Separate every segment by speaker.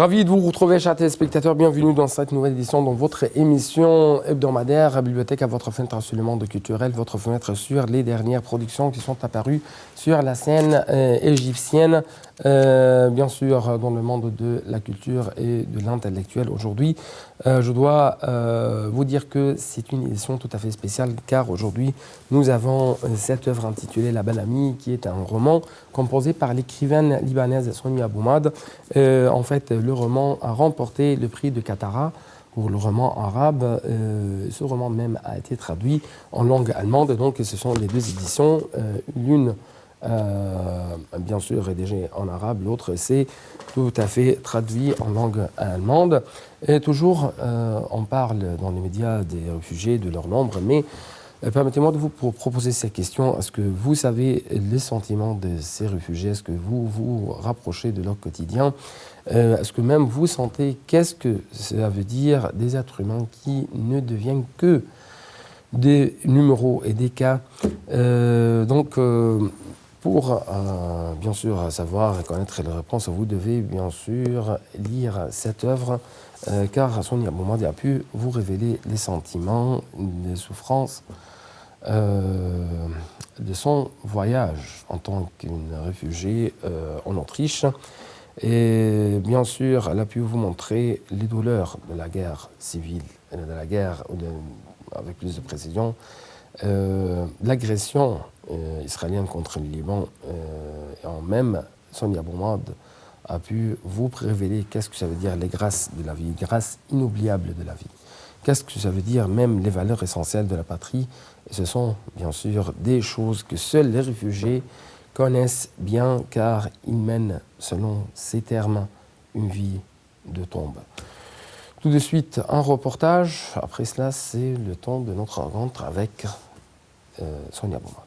Speaker 1: Ravi de vous retrouver, chers téléspectateurs. Bienvenue dans cette nouvelle édition dans votre émission hebdomadaire Bibliothèque à votre fenêtre sur le monde culturel, votre fenêtre sur les dernières productions qui sont apparues sur la scène égyptienne, bien sûr dans le monde de la culture et de l'intellectuel. Aujourd'hui, je dois vous dire que c'est une édition tout à fait spéciale car aujourd'hui, nous avons cette œuvre intitulée La Belle Amie qui est un roman composé par l'écrivaine libanaise Sonia Boumad. En fait, le roman a remporté le prix de Katara pour le roman arabe. Ce roman même a été traduit en langue allemande. Donc, ce sont les deux éditions. L'une, bien sûr, rédigée en arabe. L'autre, c'est tout à fait traduit en langue allemande. Et toujours, on parle dans les médias des réfugiés, de leur nombre, mais permettez-moi de vous proposer cette question. Est-ce que vous savez les sentiments de ces réfugiés? Est-ce que vous vous rapprochez de leur quotidien? Est-ce que même vous sentez qu'est-ce que ça veut dire des êtres humains qui ne deviennent que des numéros et des cas? Pour bien sûr savoir et connaître les réponses, vous devez bien sûr lire cette œuvre car Sonia Boumad a pu vous révéler les sentiments, les souffrances de son voyage en tant qu'une réfugiée en Autriche. Et bien sûr, elle a pu vous montrer les douleurs de la guerre civile, de la guerre, avec plus de précision, l'agression israélienne contre le Liban. Et même Sonia Boumad a pu vous révéler qu'est-ce que ça veut dire les grâces de la vie, les grâces inoubliables de la vie. Qu'est-ce que ça veut dire même les valeurs essentielles de la patrie. Et ce sont bien sûr des choses que seuls les réfugiés connaissent bien car ils mènent, selon ces termes, une vie de tombe. Tout de suite, un reportage. Après cela, c'est le temps de notre rencontre avec Sonia Boumad.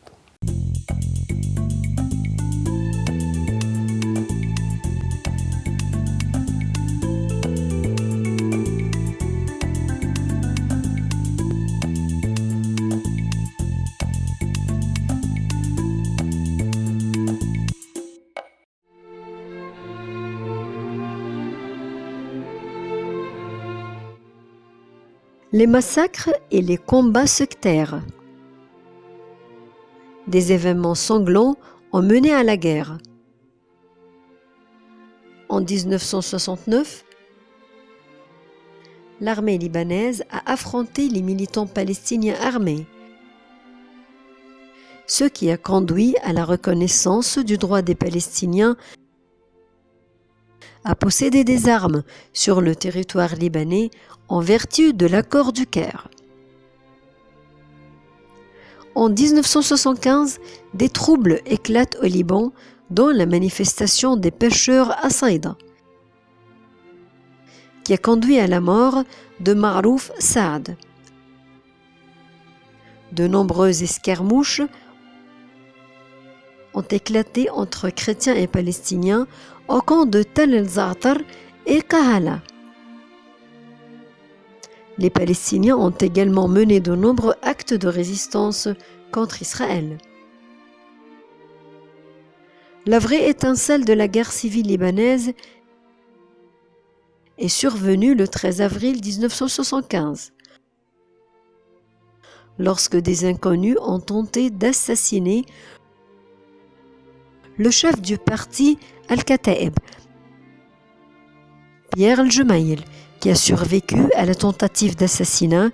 Speaker 2: Les massacres et les combats sectaires. Des événements sanglants ont mené à la guerre. En 1969, l'armée libanaise a affronté les militants palestiniens armés, ce qui a conduit à la reconnaissance du droit des Palestiniens à posséder des armes sur le territoire libanais en vertu de l'accord du Caire. En 1975, des troubles éclatent au Liban, dont la manifestation des pêcheurs à Saïda, qui a conduit à la mort de Marouf Saad. De nombreuses escarmouches ont éclaté entre chrétiens et palestiniens au camp de Tel el-Za'atar et Kahala. Les Palestiniens ont également mené de nombreux actes de résistance contre Israël. La vraie étincelle de la guerre civile libanaise est survenue le 13 avril 1975, lorsque des inconnus ont tenté d'assassiner le chef du parti Al-Kataeb, Pierre El-Gemayel, qui a survécu à la tentative d'assassinat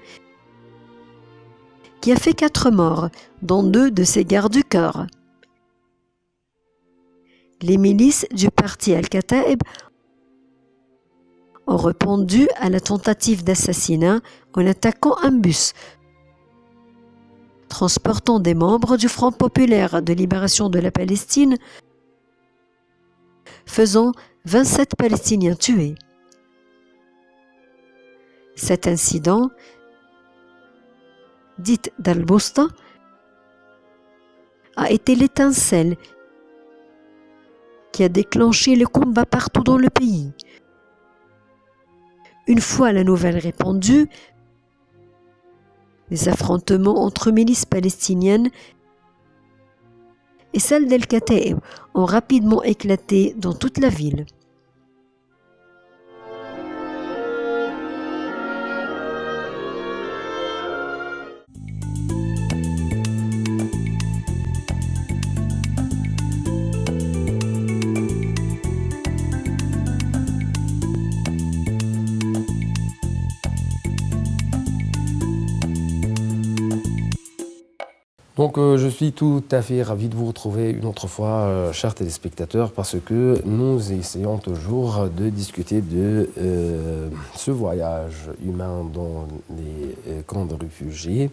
Speaker 2: qui a fait 4 morts, dont 2 de ses gardes du corps. Les milices du parti Al-Kataeb ont répondu à la tentative d'assassinat en attaquant un bus transportant des membres du Front populaire de libération de la Palestine, faisant 27 Palestiniens tués. Cet incident, dit d'Al-Bosta, a été l'étincelle qui a déclenché le combat partout dans le pays. Une fois la nouvelle répandue, les affrontements entre milices palestiniennes et celles d'Al-Kataeb ont rapidement éclaté dans toute la ville.
Speaker 1: Donc, je suis tout à fait ravi de vous retrouver une autre fois, chers téléspectateurs, parce que nous essayons toujours de discuter de ce voyage humain dans les camps de réfugiés,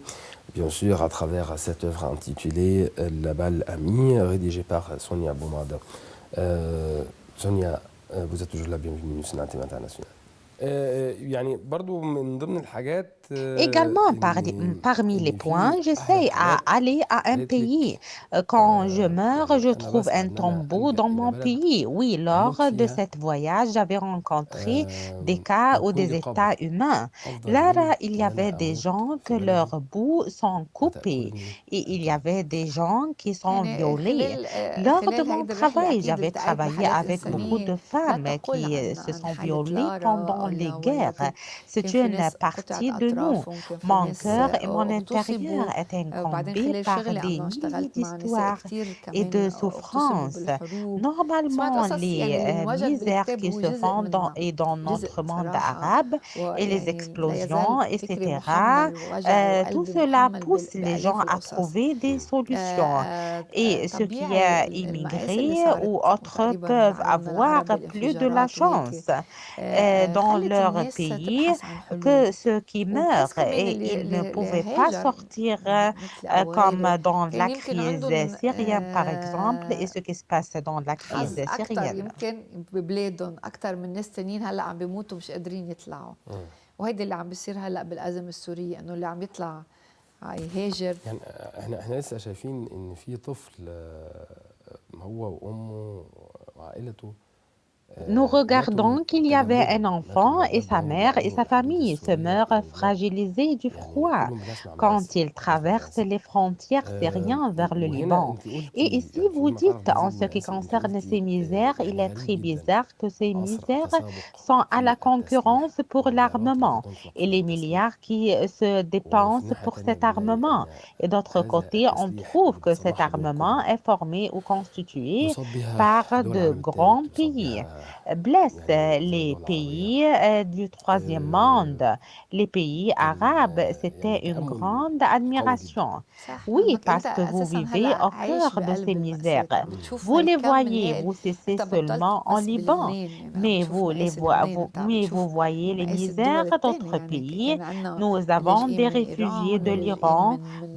Speaker 1: bien sûr à travers cette œuvre intitulée La balle amie, rédigée par Sonia Boumada. Sonia, vous êtes toujours la bienvenue sur l'antenne internationale. يعني برضو من ضمن الحاجات
Speaker 3: Également, parmi les
Speaker 1: اللي
Speaker 3: points,
Speaker 1: في أحلى
Speaker 3: j'essaie à
Speaker 1: الحاجات
Speaker 3: aller à un
Speaker 1: قالت لك
Speaker 3: pays. Quand je meurs,
Speaker 1: يعني
Speaker 3: je
Speaker 1: أنا
Speaker 3: trouve
Speaker 1: بسعى
Speaker 3: un
Speaker 1: إن أنا
Speaker 3: tombeau
Speaker 1: ألجأ
Speaker 3: dans
Speaker 1: إلى
Speaker 3: mon
Speaker 1: بلد
Speaker 3: pays. Oui, lors
Speaker 1: أموت
Speaker 3: de
Speaker 1: فيها
Speaker 3: cet voyage, j'avais rencontré des cas ou
Speaker 1: ويكون
Speaker 3: des
Speaker 1: لي
Speaker 3: états
Speaker 1: قبر
Speaker 3: humains.
Speaker 1: أفضل
Speaker 3: Là,
Speaker 1: من
Speaker 3: il y
Speaker 1: إن
Speaker 3: avait
Speaker 1: أنا
Speaker 3: des
Speaker 1: أموت
Speaker 3: gens que
Speaker 1: في بلدي
Speaker 3: leurs bouts sont coupés
Speaker 1: وتأكلني
Speaker 3: et il y
Speaker 1: الكلاب.
Speaker 3: avait des gens qui sont
Speaker 4: يعني
Speaker 3: violés.
Speaker 4: خلال
Speaker 3: Lors de
Speaker 4: خلال
Speaker 3: mon
Speaker 4: هيدي الرحلة
Speaker 3: travail,
Speaker 4: أكيد
Speaker 3: j'avais
Speaker 4: التقيت
Speaker 3: travaillé
Speaker 4: بحالات
Speaker 3: avec beaucoup
Speaker 4: إنسانية
Speaker 3: de
Speaker 4: لا
Speaker 3: femmes
Speaker 4: تقل
Speaker 3: qui se
Speaker 4: عن
Speaker 3: sont
Speaker 4: حالة
Speaker 3: violées
Speaker 4: لارا
Speaker 3: pendant les guerres.
Speaker 4: ولكن
Speaker 3: C'est
Speaker 4: كان في
Speaker 3: une
Speaker 4: ناس قطعت
Speaker 3: partie de nous.
Speaker 4: أطرافهم كان في
Speaker 3: Mon
Speaker 4: ناس
Speaker 3: cœur et mon intérieur
Speaker 4: اغتصبوا
Speaker 3: est
Speaker 4: وبعدين
Speaker 3: incombé
Speaker 4: خلال
Speaker 3: par
Speaker 4: شغلي
Speaker 3: des
Speaker 4: أنا
Speaker 3: milliers
Speaker 4: اشتغلت مع نساء
Speaker 3: d'histoires
Speaker 4: كتير
Speaker 3: et
Speaker 4: كمان
Speaker 3: de
Speaker 4: اغتصبوا
Speaker 3: souffrances.
Speaker 4: بالحروب سمعت
Speaker 3: Normalement,
Speaker 4: قصص
Speaker 3: les
Speaker 4: يعني اللي انوجد
Speaker 3: misères
Speaker 4: بالكتاب
Speaker 3: qui
Speaker 4: هو
Speaker 3: se
Speaker 4: جزء
Speaker 3: font
Speaker 4: منها
Speaker 3: dans
Speaker 4: جزء
Speaker 3: notre monde
Speaker 4: بصراحة
Speaker 3: arabe et les
Speaker 4: ويعني لا
Speaker 3: explosions,
Speaker 4: يزال فكري
Speaker 3: etc.,
Speaker 4: محمل ووجعي
Speaker 3: tout
Speaker 4: وقلبي
Speaker 3: cela
Speaker 4: محمل
Speaker 3: pousse les gens
Speaker 4: بآلاف
Speaker 3: à
Speaker 4: القصص
Speaker 3: trouver des solutions. Et ceux qui
Speaker 4: طبيعي المآسي اللي
Speaker 3: immigrés
Speaker 4: صارت
Speaker 3: ou autres
Speaker 4: تقريبا
Speaker 3: peuvent
Speaker 4: بعالمنا
Speaker 3: avoir
Speaker 4: العربي
Speaker 3: plus de la
Speaker 4: الانفجارات وهيك
Speaker 3: chance dans
Speaker 4: خلت
Speaker 3: leur
Speaker 4: الناس
Speaker 3: pays
Speaker 4: تبحث عن حلول
Speaker 3: que ceux qui
Speaker 4: وبحس
Speaker 3: meurent
Speaker 4: كمان
Speaker 3: et
Speaker 4: اللي
Speaker 3: ils ne
Speaker 4: اللي
Speaker 3: pouvaient
Speaker 4: اللي
Speaker 3: pas
Speaker 4: هاجر
Speaker 3: sortir
Speaker 4: مثلي أو
Speaker 3: comme
Speaker 4: غيري
Speaker 3: dans
Speaker 4: كان
Speaker 3: la
Speaker 4: يمكن
Speaker 3: crise
Speaker 4: عندهم
Speaker 3: syrienne par exemple et ce qui se passe dans la
Speaker 4: حظ
Speaker 3: crise
Speaker 4: أكتر
Speaker 3: syrienne.
Speaker 4: يمكن ببلادهم أكتر من ناس تانيين هلا عم بيموتوا مش قادرين يطلعوا وهيدي اللي عم بيصير هلا بالأزمة السورية إنه اللي عم يطلع يهاجر
Speaker 1: يعني احنا لسه شايفين ان في طفل هو وامه وعائلته
Speaker 3: Nous regardons qu'il y avait un enfant et sa mère et sa famille se meurent fragilisés du froid quand ils traversent les frontières syriennes vers le Liban. Et ici, vous dites, en ce qui concerne ces misères, il est très bizarre que ces misères sont à la concurrence pour l'armement et les milliards qui se dépensent pour cet armement. Et d'autre côté, on trouve que cet armement est formé ou constitué par de grands pays. Blesse les pays du troisième monde. Les pays arabes, c'était une grande admiration. Oui, parce que vous vivez au cœur de ces misères. Vous les voyez, vous cessez seulement en Liban, mais vous voyez les misères d'autres pays. Nous avons des réfugiés de l'Iran,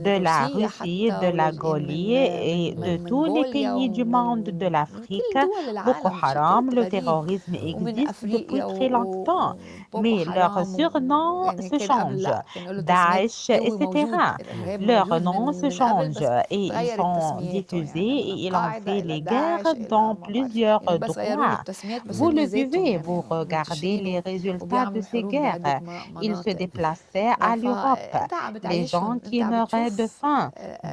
Speaker 3: de la Russie, de la Golie et de tous les pays du monde de l'Afrique. Boko Haram, le terrorisme existe depuis très longtemps, mais leurs surnoms se changent. Daesh, etc. Leurs noms se changent et ils sont diffusés et ils ont fait les guerres dans plusieurs droits. Vous le vivez, vous regardez les résultats de ces guerres. Ils se déplaçaient à l'Europe. Les gens qui meuraient de faim,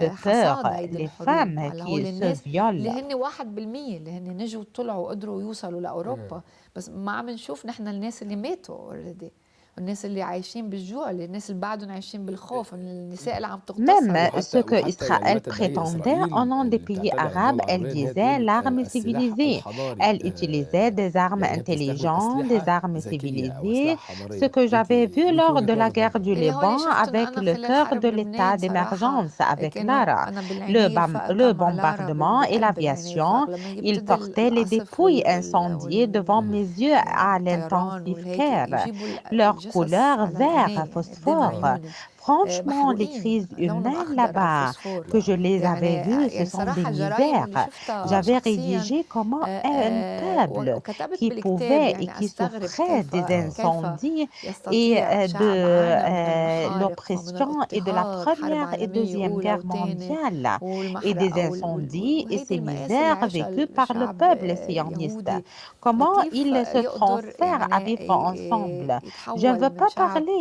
Speaker 3: de peur, les femmes qui se violent.
Speaker 4: اللي هن 1% اللي هن نجوا طلعوا وقدروا يوصلوا لأوروبا بس ما عم نشوف نحن الناس اللي ماتوا اوريدي الناس اللي عايشين بالجوع الناس اللي بعدهم عايشين بالخوف النساء اللي عم تغتصب
Speaker 3: Même ce que Israël prétendait au nom des pays arabes, elle disait l'arme civilisée. Elle utilisait des armes intelligentes, des armes civilisées, ce que j'avais vu lors de la guerre du Liban avec le cœur de l'état d'émergence avec Lara. Le bombardement et l'aviation, ils portaient les dépouilles incendiées devant mes yeux à l'intensifère. Leur couleur vert phosphore. Franchement, les crises humaines là-bas, que je les avais vues, ce sont des misères. J'avais rédigé comment un peuple qui pouvait et qui souffrait des incendies et de l'oppression et de la Première et Deuxième Guerre mondiale et des incendies et ces misères vécues par le peuple sioniste. Comment ils se transfèrent à vivre ensemble. Je ne veux pas parler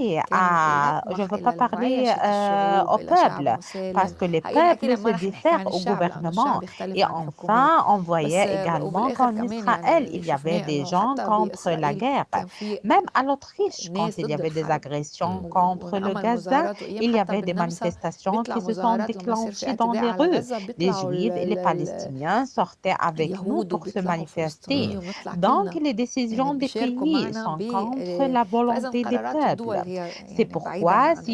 Speaker 3: au peuple, parce que les peuples se diffèrent au gouvernement. Et enfin, on voyait également qu'en Israël, il y avait des gens contre la guerre. Même à l'Autriche, quand il y avait des agressions contre le Gaza, il y avait des manifestations qui se sont déclenchées dans les rues. Les Juifs et les Palestiniens sortaient avec nous pour se manifester. Donc, les décisions des pays sont contre la volonté des peuples. C'est pourquoi, si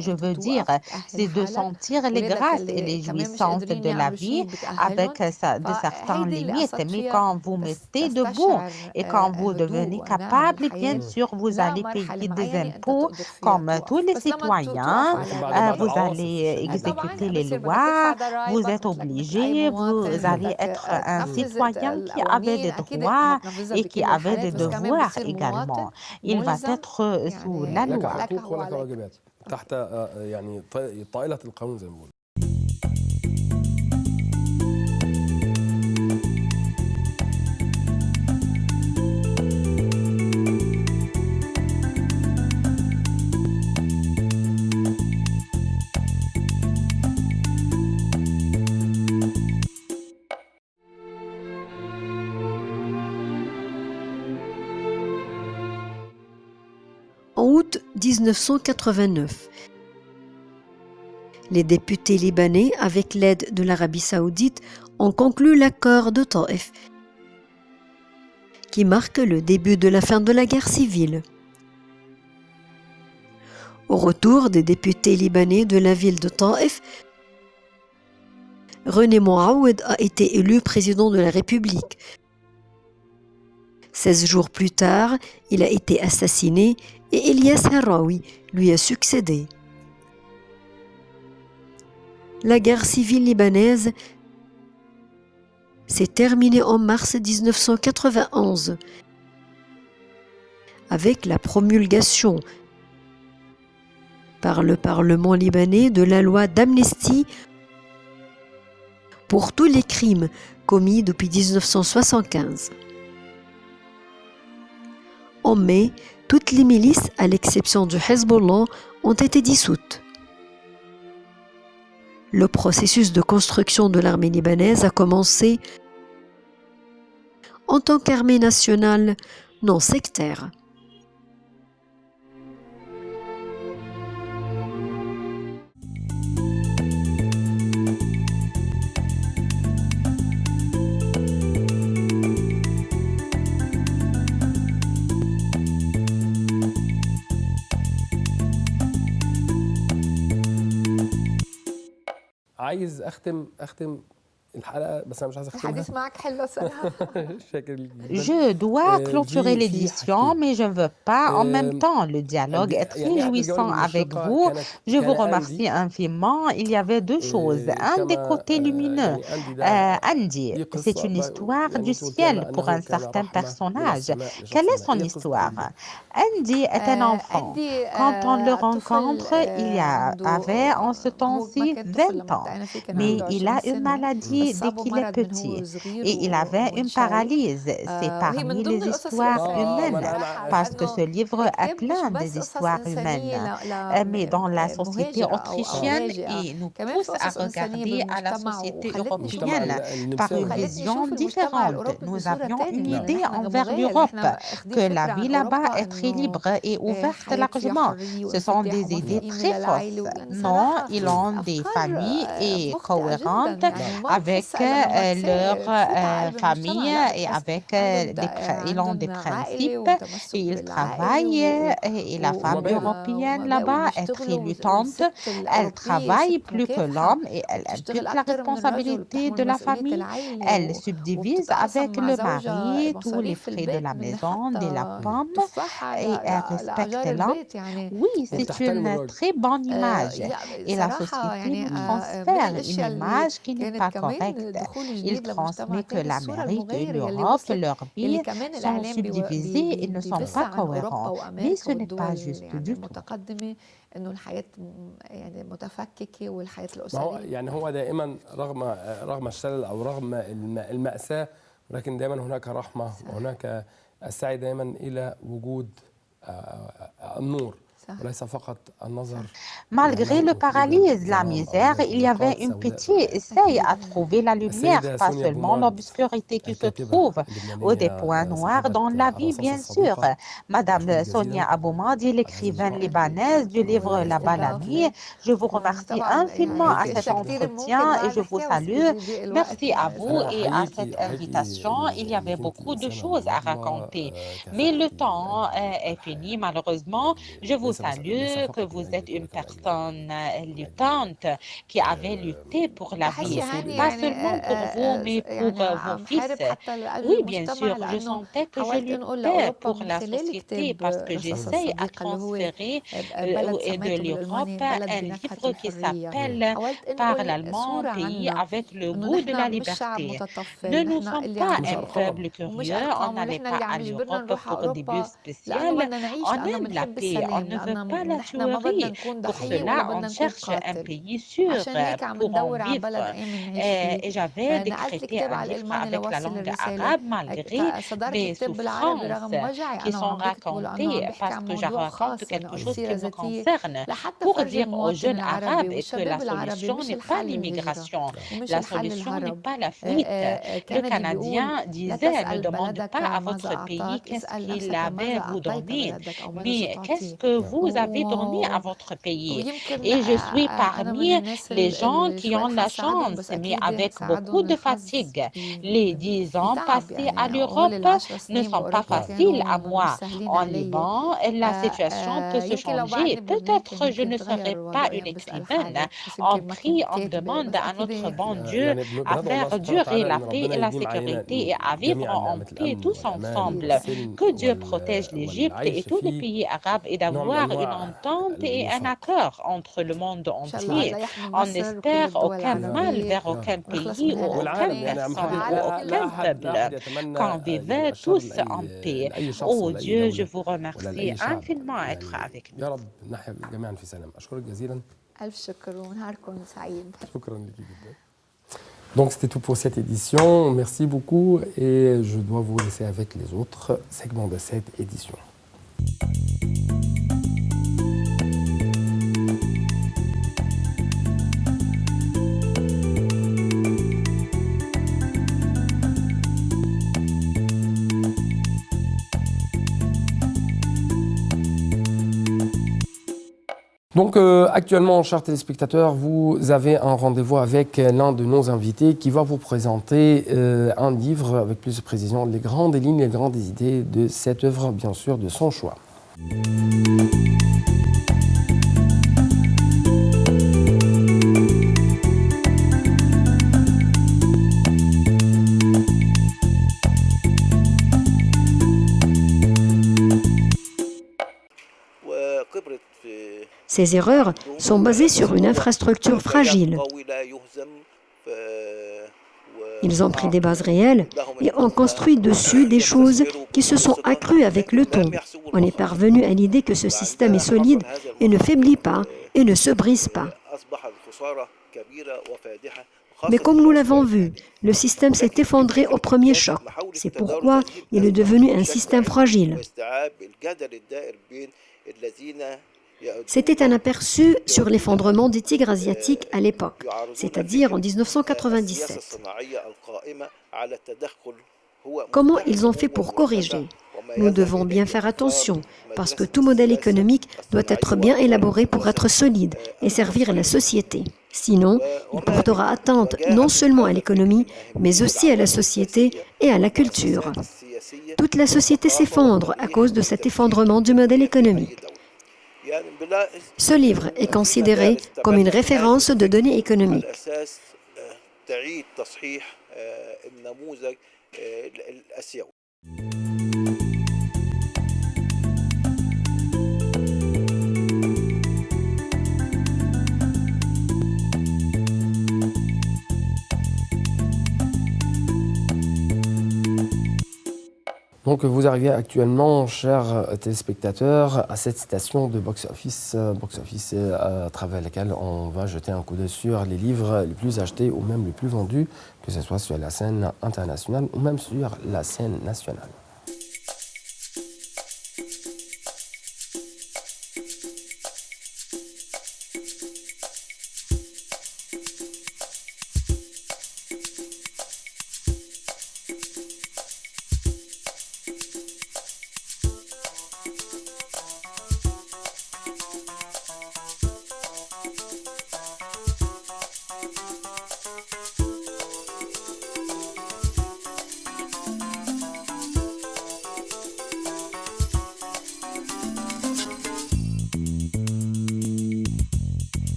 Speaker 3: je veux dire, c'est de sentir les
Speaker 4: ولادك
Speaker 3: grâces et
Speaker 4: اللي
Speaker 3: les
Speaker 4: كمان مش
Speaker 3: jouissances
Speaker 4: قادرين
Speaker 3: de la
Speaker 4: يعملوا
Speaker 3: vie
Speaker 4: شيء
Speaker 3: avec
Speaker 4: بتأهلهم
Speaker 3: de certaines
Speaker 4: فهيدي اللي
Speaker 3: limites.
Speaker 4: قصدت
Speaker 3: Mais
Speaker 4: فيها
Speaker 3: quand vous mettez debout
Speaker 4: تستشعر
Speaker 3: et quand vous
Speaker 4: هدوء
Speaker 3: devenez
Speaker 4: ونعم
Speaker 3: capable, bien
Speaker 4: الحياة
Speaker 3: sûr, vous allez
Speaker 4: لمرحلة
Speaker 3: payer des
Speaker 4: معينة أنت
Speaker 3: impôts
Speaker 4: تقدر فيها
Speaker 3: comme tous
Speaker 4: توقف
Speaker 3: les
Speaker 4: بس لما توقف
Speaker 3: citoyens.
Speaker 4: على
Speaker 1: بعد
Speaker 4: الرضا
Speaker 3: Vous
Speaker 1: عواصف
Speaker 3: allez
Speaker 1: شديدة.
Speaker 4: طبعا
Speaker 3: exécuter les
Speaker 4: بتصير بدك تدفع
Speaker 3: lois, vous
Speaker 4: ضرائبك
Speaker 3: êtes obligé, vous allez être un citoyen qui avait des droits et qui avait des devoirs également. Il va être sous la
Speaker 1: لك
Speaker 3: loi.
Speaker 1: حقوق ولك واجبات تحت يعني طائلة القانون زي ما بيقولوا.
Speaker 2: En août 1989, les députés libanais, avec l'aide de l'Arabie saoudite, ont conclu l'accord de Taïf, qui marque le début de la fin de la guerre civile. Au retour des députés libanais de la ville de Taïf, René Mouaoued a été élu président de la République. 16 jours plus tard, il a été assassiné et Elias Haraoui lui a succédé. La guerre civile libanaise s'est terminée en mars 1991 avec la promulgation par le Parlement libanais de la loi d'amnistie pour tous les crimes commis depuis 1975. En mai, toutes les milices, à l'exception du Hezbollah, ont été dissoutes. Le processus de construction de l'armée libanaise a commencé en tant qu'armée nationale non sectaire.
Speaker 1: عايز اختم الحلقه بس انا مش عايز اختمها.
Speaker 4: الحديث معك حلو صراحة.
Speaker 1: شاكر ليك جدا.
Speaker 3: Je dois
Speaker 1: في
Speaker 3: clôturer l'édition,
Speaker 1: حاجتين.
Speaker 3: mais je ne veux pas en même temps. Le dialogue est très
Speaker 1: يعني احد
Speaker 3: jouissant
Speaker 1: الجوانب
Speaker 3: avec
Speaker 1: المشرقه
Speaker 3: vous.
Speaker 1: كانت
Speaker 3: Je vous
Speaker 1: كان
Speaker 3: remercie
Speaker 1: أندي
Speaker 3: infiniment. Il y avait deux choses. Un des
Speaker 1: كما
Speaker 3: côtés lumineux,
Speaker 1: يعني أندي ده
Speaker 3: Andy,
Speaker 1: دي
Speaker 3: c'est
Speaker 1: قصه
Speaker 3: une histoire
Speaker 1: يعني
Speaker 3: du
Speaker 1: انت قلت لنا
Speaker 3: ciel pour un
Speaker 1: انه كان
Speaker 3: certain
Speaker 1: رحمه من
Speaker 3: personnage.
Speaker 1: السماء لشخص
Speaker 3: Quelle est
Speaker 1: ما.
Speaker 3: son
Speaker 1: ايه قصه
Speaker 3: histoire?
Speaker 1: أندي؟
Speaker 3: Andy est un enfant.
Speaker 4: عندي
Speaker 3: Quand on le
Speaker 4: طفل
Speaker 3: rencontre, il y avait en ce
Speaker 4: هو ما
Speaker 3: temps-ci
Speaker 4: كان طفل
Speaker 3: 20
Speaker 4: لما
Speaker 3: ans.
Speaker 4: التقينا فيه كان
Speaker 3: Mais
Speaker 4: عنده
Speaker 3: il a
Speaker 4: 20
Speaker 3: une
Speaker 4: سنة
Speaker 3: maladie
Speaker 4: بس
Speaker 3: dès
Speaker 4: أصابه
Speaker 3: qu'il est
Speaker 4: مرض من
Speaker 3: petit.
Speaker 4: هو صغير
Speaker 3: Et il avait une
Speaker 4: وانشل
Speaker 3: paralyse. C'est
Speaker 4: وهي من
Speaker 3: parmi
Speaker 4: ضمن
Speaker 3: les
Speaker 4: القصص
Speaker 3: histoires
Speaker 4: الإنسانية
Speaker 1: ما
Speaker 3: humaines,
Speaker 1: انا
Speaker 3: parce que ce
Speaker 4: لأنه
Speaker 3: livre est
Speaker 4: الكتاب مش
Speaker 3: plein des
Speaker 4: بس قصص
Speaker 3: histoires
Speaker 4: إنسانية
Speaker 3: humaines. Mais dans la société
Speaker 4: لمهاجر أو
Speaker 3: autrichienne,
Speaker 4: لاجئة
Speaker 3: il nous
Speaker 4: كمان في
Speaker 3: pousse à
Speaker 4: قصص إنسانية
Speaker 3: regarder à la
Speaker 4: بالمجتمع
Speaker 3: société
Speaker 4: وخلتني أشوف
Speaker 1: المجتمع
Speaker 3: européenne par
Speaker 1: النمساوي.
Speaker 3: une
Speaker 4: خلتني
Speaker 3: vision
Speaker 4: أشوف المجتمع
Speaker 3: différente.
Speaker 4: الأوروبي
Speaker 3: Nous
Speaker 4: بصورة
Speaker 3: avions une
Speaker 4: تانية
Speaker 3: idée
Speaker 4: إحنا
Speaker 3: envers
Speaker 4: غنوغية اللي
Speaker 3: l'Europe,
Speaker 4: إحنا أخدين
Speaker 3: que la
Speaker 4: فكرة عن
Speaker 3: vie là-bas
Speaker 4: أوروبا
Speaker 3: est très
Speaker 4: إنه
Speaker 3: libre et ouverte
Speaker 4: حياة فيها
Speaker 3: largement.
Speaker 4: حرية
Speaker 3: Ce sont
Speaker 4: وانفتاح
Speaker 3: des
Speaker 4: وما في
Speaker 3: idées
Speaker 4: قيمة
Speaker 3: très
Speaker 4: للعائلة
Speaker 3: fausses.
Speaker 4: لأن
Speaker 3: Non,
Speaker 4: صراحة
Speaker 3: ils ont des
Speaker 4: أفكار
Speaker 3: familles et
Speaker 4: مخطئة
Speaker 3: cohérentes
Speaker 4: جدا يعني وما
Speaker 3: avec
Speaker 4: بحس إلا لما
Speaker 3: leur
Speaker 4: تفوت على قلب المجتمع
Speaker 3: famille
Speaker 4: لا
Speaker 3: et
Speaker 4: بتحس
Speaker 3: avec ils ont des
Speaker 4: عندهم عائلة
Speaker 3: principes
Speaker 4: وتمسك
Speaker 3: et ils
Speaker 4: بالعائلة
Speaker 3: travaillent et la femme
Speaker 1: ومبادئ.
Speaker 3: européenne là-bas est très
Speaker 4: وبيشتغلوا
Speaker 3: luttante.
Speaker 4: والست
Speaker 3: Elle
Speaker 4: الأوروبية
Speaker 3: travaille
Speaker 4: ست
Speaker 3: plus que
Speaker 4: مكافحة
Speaker 3: l'homme et elle
Speaker 4: بتشتغل
Speaker 3: implique la
Speaker 4: أكتر من الرجل
Speaker 3: responsabilité
Speaker 4: بتحمل
Speaker 3: de la
Speaker 4: مسؤولية
Speaker 3: famille.
Speaker 4: العائلة
Speaker 3: Elle subdivise
Speaker 4: وبتتقاسم
Speaker 3: avec
Speaker 4: مع
Speaker 3: le
Speaker 4: زوجها
Speaker 3: mari tous les
Speaker 4: مصاريف
Speaker 3: frais de
Speaker 4: البيت
Speaker 3: la
Speaker 4: من
Speaker 3: maison, de la
Speaker 4: حتى
Speaker 3: pomme
Speaker 4: تفاحة
Speaker 3: et elle respecte
Speaker 4: لأجار
Speaker 3: l'homme.
Speaker 4: البيت يعني
Speaker 3: Oui, c'est
Speaker 1: وبتحترم
Speaker 3: une
Speaker 1: الراجل.
Speaker 3: très bonne image. Et la
Speaker 4: صراحة
Speaker 3: société nous
Speaker 4: يعني من
Speaker 3: transfère une
Speaker 4: الأشياء اللي
Speaker 3: image qui n'est
Speaker 4: كانت
Speaker 3: pas
Speaker 4: كمان
Speaker 3: correcte.
Speaker 4: دخول
Speaker 3: Il
Speaker 4: جديد لمجتمع
Speaker 3: transmet que
Speaker 4: تاني الصورة
Speaker 3: l'Amérique et
Speaker 4: المغايرة اللي
Speaker 3: l'Europe,
Speaker 4: وصلت
Speaker 3: leurs
Speaker 4: اللي
Speaker 3: vies
Speaker 4: كمان
Speaker 3: sont
Speaker 4: الإعلام
Speaker 3: subdivisées et ne sont
Speaker 4: بيبث
Speaker 3: pas
Speaker 4: عن أوروبا
Speaker 3: cohérents. Mais
Speaker 4: وأمريكا
Speaker 3: ce n'est pas
Speaker 4: والدول
Speaker 3: juste
Speaker 4: يعني
Speaker 3: du tout.
Speaker 4: المتقدمة إنه الحياة يعني متفككة والحياة
Speaker 1: ما هو
Speaker 4: الأسرية
Speaker 1: يعني هو دائما رغم الشلل او رغم المأساة، ولكن دائما هناك رحمة وهناك السعي دائما الى وجود النور وليس فقط النظر.
Speaker 3: Malgré le paralyse, la misère, il y avait une petite essaye à trouver la lumière, pas seulement l'obscurité qui se trouve ou des points noirs dans la vie, bien sûr. Madame Sonia Aboumadi, l'écrivaine libanaise du livre La Balami, je vous remercie infiniment à cet entretien et je vous salue. Merci à vous et à cette invitation. Il y avait beaucoup de choses à raconter, mais le temps est fini malheureusement. Je vous salue que vous êtes une personne luttante qui avait lutté pour la
Speaker 4: بحس
Speaker 3: vie,
Speaker 4: يا هاني
Speaker 3: pas
Speaker 4: يعني
Speaker 3: seulement pour vous, mais pour
Speaker 4: يعني
Speaker 3: vos
Speaker 4: عم
Speaker 3: fils.
Speaker 4: حارب حتى لأجل
Speaker 3: Oui, bien
Speaker 4: المجتمع
Speaker 3: sûr, je
Speaker 4: لأنه
Speaker 3: sentais que je
Speaker 4: حاولت انقل
Speaker 3: luttais
Speaker 4: لاوروبا
Speaker 3: pour
Speaker 4: من
Speaker 3: la
Speaker 4: خلال
Speaker 3: société
Speaker 4: كتاب
Speaker 3: parce que
Speaker 4: رصاص
Speaker 3: j'essaye à
Speaker 4: الصديقة اللي هو
Speaker 3: transférer
Speaker 4: بلد
Speaker 3: et de
Speaker 4: سميته
Speaker 3: l'Europe
Speaker 4: بالألماني بلد
Speaker 3: un
Speaker 4: بنكهة
Speaker 3: livre qui
Speaker 4: الحرية
Speaker 3: s'appelle
Speaker 4: حاولت
Speaker 3: Par
Speaker 4: انقل
Speaker 3: l'allemand,
Speaker 4: صورة
Speaker 3: un pays
Speaker 4: عنا
Speaker 3: avec le
Speaker 4: انه
Speaker 3: goût de la
Speaker 4: نحن مش شعب
Speaker 3: liberté.
Speaker 4: متطفل
Speaker 3: Ne nous
Speaker 4: نحن
Speaker 3: sommes
Speaker 4: اللي
Speaker 3: pas
Speaker 4: عم
Speaker 3: un peuple
Speaker 4: ومش
Speaker 3: curieux, on
Speaker 4: ارقام
Speaker 3: n'allait
Speaker 4: ونحن
Speaker 3: pas
Speaker 4: اللي
Speaker 3: à
Speaker 4: عم يجبرنا
Speaker 3: l'Europe
Speaker 4: نروح على
Speaker 3: pour des buts
Speaker 4: اوروبا لانه
Speaker 3: spéciaux.
Speaker 4: بدنا نعيش
Speaker 3: On
Speaker 4: لانه
Speaker 3: aime la
Speaker 4: بنحب
Speaker 3: paix, on
Speaker 4: السلام
Speaker 3: ne veut
Speaker 4: لانه
Speaker 3: pas la
Speaker 4: نحن ما بدنا
Speaker 3: tuerie.
Speaker 4: نكون
Speaker 3: Pour
Speaker 4: ضحية ولا
Speaker 3: cela, on
Speaker 4: بدنا نكون
Speaker 3: cherche un
Speaker 4: قاتل
Speaker 3: pays sûr
Speaker 4: عشان هيك عم
Speaker 3: pour en
Speaker 4: ندور على بلد
Speaker 3: vivre.
Speaker 4: آمن نعيش فيه
Speaker 3: Et j'avais
Speaker 4: نقلت
Speaker 3: décrété
Speaker 4: الكتاب
Speaker 3: un
Speaker 4: على
Speaker 3: livre
Speaker 4: الألماني
Speaker 3: avec la
Speaker 4: لوصل
Speaker 3: langue
Speaker 4: الرسالة
Speaker 3: arabe malgré
Speaker 4: صدرت
Speaker 3: des
Speaker 4: كتاب بالعربي رغم
Speaker 3: souffrances
Speaker 4: وجعي
Speaker 3: qui
Speaker 4: أنه
Speaker 3: sont
Speaker 4: عم بكتبه لأنه عم
Speaker 3: racontées
Speaker 4: بيحكي
Speaker 3: parce
Speaker 4: عن
Speaker 3: que je
Speaker 4: موضوع
Speaker 3: raconte
Speaker 4: خاص
Speaker 3: quelque
Speaker 4: عن
Speaker 3: chose
Speaker 4: سيرة
Speaker 3: qui me
Speaker 4: ذاتية
Speaker 3: concerne
Speaker 4: لحتى
Speaker 3: pour
Speaker 4: فرجي
Speaker 3: dire aux
Speaker 4: المواطن
Speaker 3: jeunes
Speaker 4: العربي
Speaker 3: arabes que
Speaker 4: والشباب
Speaker 3: la
Speaker 4: العربي
Speaker 3: solution
Speaker 4: مش
Speaker 3: n'est pas
Speaker 4: الحل الهجرة
Speaker 3: l'immigration,
Speaker 4: ومش
Speaker 3: la
Speaker 4: الحل
Speaker 3: solution n'est
Speaker 4: الهرب
Speaker 3: pas la fuite. Le
Speaker 4: كندي بيقول
Speaker 3: Canadien
Speaker 4: لا
Speaker 3: disait ne
Speaker 4: تسأل
Speaker 3: demande
Speaker 4: بلدك
Speaker 3: pas à
Speaker 4: ماذا
Speaker 3: votre pays
Speaker 4: أعطاك
Speaker 3: qu'est-ce
Speaker 4: اسأل
Speaker 3: qu'il
Speaker 4: نفسك ماذا
Speaker 3: avait vous
Speaker 4: أعطيت
Speaker 3: donné,
Speaker 4: بلدك أو ماذا
Speaker 3: mais qu'est-ce
Speaker 4: ستعطيه
Speaker 3: que vous avez donné à
Speaker 4: و-
Speaker 3: votre pays.
Speaker 4: ويمكن
Speaker 3: Et je suis
Speaker 4: أنا من
Speaker 3: parmi
Speaker 4: الناس
Speaker 3: les gens
Speaker 4: اللي
Speaker 3: qui
Speaker 4: شوي
Speaker 3: ont la
Speaker 4: الحظ ساعدهم
Speaker 3: chance,
Speaker 4: بس
Speaker 3: mais
Speaker 4: أكيد
Speaker 3: avec beaucoup
Speaker 4: ساعدهم
Speaker 3: de
Speaker 4: الحظ
Speaker 3: fatigue. Les 10 ans
Speaker 4: بتعب
Speaker 3: passés à
Speaker 4: يعني هول
Speaker 3: l'Europe
Speaker 4: العشر
Speaker 3: ne
Speaker 4: سنين
Speaker 3: sont pas
Speaker 4: بأوروبا
Speaker 3: faciles à
Speaker 4: كانوا مش
Speaker 3: moi.
Speaker 4: سهلين
Speaker 3: En
Speaker 4: علي
Speaker 3: Liban, la situation peut se
Speaker 4: يمكن لو
Speaker 3: changer.
Speaker 4: بعدني بلبنان كان
Speaker 3: Peut-être je
Speaker 4: يمكن
Speaker 3: ne serai
Speaker 4: تغير
Speaker 3: pas
Speaker 4: الوضع
Speaker 3: une
Speaker 4: يعني بسأل
Speaker 3: écrivaine.
Speaker 4: حالي بس
Speaker 3: On
Speaker 4: يمكن ما
Speaker 3: prie,
Speaker 4: كنت
Speaker 3: on
Speaker 4: كاتبة
Speaker 3: demande
Speaker 4: بس
Speaker 3: à
Speaker 4: أكيد
Speaker 3: notre bon Dieu
Speaker 1: يعني
Speaker 3: à
Speaker 1: بندعو الله
Speaker 3: faire
Speaker 1: سبحانه
Speaker 3: durer
Speaker 1: وتعالى
Speaker 3: la
Speaker 1: ان
Speaker 3: paix et
Speaker 1: ربنا
Speaker 3: la
Speaker 1: يديم علينا
Speaker 3: sécurité et à vivre
Speaker 1: جميعا
Speaker 3: en
Speaker 1: نعمه
Speaker 3: paix
Speaker 1: الامن
Speaker 3: tous
Speaker 1: والامان
Speaker 3: ensemble.
Speaker 1: والسلم
Speaker 3: Que Dieu protège l'Égypte et
Speaker 1: والعيش
Speaker 3: tous les
Speaker 1: في
Speaker 3: pays arabes et
Speaker 1: نوع من
Speaker 3: d'avoir une
Speaker 1: انواع
Speaker 3: entente et un
Speaker 1: الوفاق.
Speaker 3: accord entre le monde
Speaker 4: إن شاء الله
Speaker 3: entier.
Speaker 4: الله يحمي
Speaker 3: On
Speaker 4: مصر وكل
Speaker 3: n'espère
Speaker 4: الدول
Speaker 3: aucun
Speaker 1: يا رب
Speaker 3: mal
Speaker 4: العربية
Speaker 3: vers
Speaker 1: يا
Speaker 3: aucun
Speaker 1: رب.
Speaker 4: ونخلص
Speaker 3: pays
Speaker 4: من
Speaker 3: ou aucune
Speaker 1: والعالم يعني
Speaker 4: هالأزمات
Speaker 1: عم حد
Speaker 3: personne ou
Speaker 4: وعلى
Speaker 1: لا
Speaker 4: كل
Speaker 1: لا
Speaker 3: aucun
Speaker 1: احد لا
Speaker 3: peuple,
Speaker 1: احد يتمنى
Speaker 3: qu'on vive
Speaker 1: الشر
Speaker 3: tous en paix.
Speaker 1: لاي شخص
Speaker 3: Oh
Speaker 1: ولا اي
Speaker 3: Dieu, je
Speaker 1: دوله
Speaker 3: vous
Speaker 1: ولا
Speaker 3: remercie
Speaker 1: لاي شعب
Speaker 3: infiniment d'être
Speaker 1: يعني
Speaker 3: avec nous.
Speaker 1: يا رب نحيا جميعا في سلام. اشكرك جزيلا.
Speaker 4: ألف شكر ونهاركم سعيد.
Speaker 1: شكرا لك جدا. Donc c'était tout pour cette édition. Merci beaucoup et je dois vous laisser avec les autres segments de cette édition. Donc actuellement, chers téléspectateurs, vous avez un rendez-vous avec l'un de nos invités qui va vous présenter un livre avec plus de précision, les grandes lignes, les grandes idées de cette œuvre, bien sûr, de son choix.
Speaker 2: Ces erreurs sont basées sur une infrastructure fragile. Ils ont pris des bases réelles et ont construit dessus des choses qui se sont accrues avec le temps. On est parvenu à l'idée que ce système est solide et ne faiblit pas et ne se brise pas. Mais comme nous l'avons vu, le système s'est effondré au premier choc. C'est pourquoi il est devenu un système fragile. C'était un aperçu sur l'effondrement des tigres asiatiques à l'époque, c'est-à-dire en 1997. Comment ils ont fait pour corriger? Nous devons bien faire attention, parce que tout modèle économique doit être bien élaboré pour être solide et servir la société. Sinon, il portera atteinte non seulement à l'économie, mais aussi à la société et à la culture. Toute la société s'effondre à cause de cet effondrement du modèle économique. Ce livre est considéré comme une référence de données économiques.
Speaker 1: Donc vous arrivez actuellement, chers téléspectateurs, à cette citation de Box Office à travers laquelle on va jeter un coup d'œil sur les livres les plus achetés ou même les plus vendus, que ce soit sur la scène internationale ou même sur la scène nationale.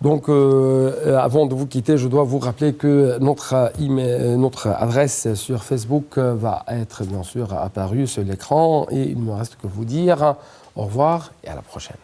Speaker 1: Donc, avant de vous quitter, je dois vous rappeler que notre adresse sur Facebook va être bien sûr apparue sur l'écran. Et il ne me reste que vous dire au revoir et à la prochaine.